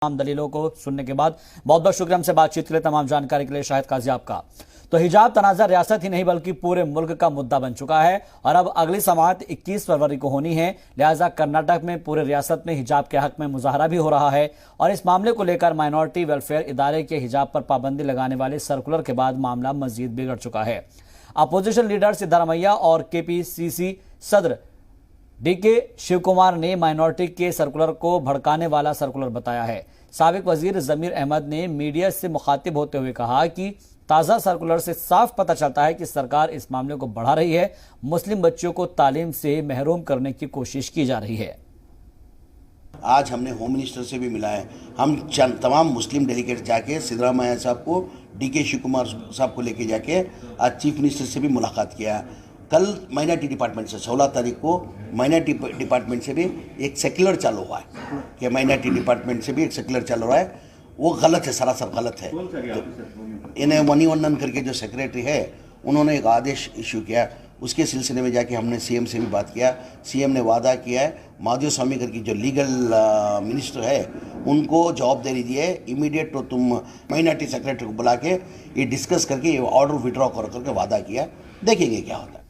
तमाम दलीलों को सुनने के बाद बहुत बहुत शुक्रिया हमसे बातचीत के लिए, तमाम जानकारी के लिए शाहिद काजी आपका। तो हिजाब तनाज़ा रियासत ही नहीं बल्कि पूरे मुल्क का मुद्दा बन चुका है और अब अगली समाअत 21 फरवरी को होनी है। लिहाजा कर्नाटक में पूरे रियासत में हिजाब के हक में मुजाहरा भी हो रहा है और इस मामले को लेकर माइनॉरिटी वेलफेयर इदारे के हिजाब पर पाबंदी लगाने वाले सर्कुलर के बाद मामला मजीद बिगड़ चुका है। अपोजिशन लीडर सिद्धारमैया और केपीसीसी सदर डीके शिवकुमार ने माइनॉरिटी के सर्कुलर को भड़काने वाला सर्कुलर बताया है। साबिक वजीर जमीर अहमद ने मीडिया से मुखातिब होते हुए कहा कि ताज़ा सर्कुलर से साफ पता चलता है कि सरकार इस मामले को बढ़ा रही है। मुस्लिम बच्चों को तालीम से महरूम करने की कोशिश की जा रही है। आज हमने होम मिनिस्टर से भी मिला है। हम तमाम मुस्लिम डेलीगेट जाके सिद्धरामैया साहब को, डीके शिवकुमार साहब को लेके जाके आज चीफ मिनिस्टर से भी मुलाकात किया। कल माइनॉरिटी डिपार्टमेंट से 16 तारीख को माइनॉरिटी डिपार्टमेंट से भी एक सेक्युलर चालू हुआ है कि माइनॉरिटी डिपार्टमेंट से भी एक सेक्युलर चालू हुआ है। वो गलत है, सरासर गलत है। तो इन्हें मणिवन्नन करके जो सेक्रेटरी है उन्होंने एक आदेश इशू किया, उसके सिलसिले में जाके हमने सीएम से भी बात किया। सीएम ने वादा किया है माधव स्वामी करके जो लीगल मिनिस्टर है उनको जवाबदारी दी है, इमीडिएट तो तुम माइनॉरिटी सेक्रेटरी को बुला के ये डिस्कस करके ये ऑर्डर विड्रॉ करके वादा किया। देखेंगे क्या होता है।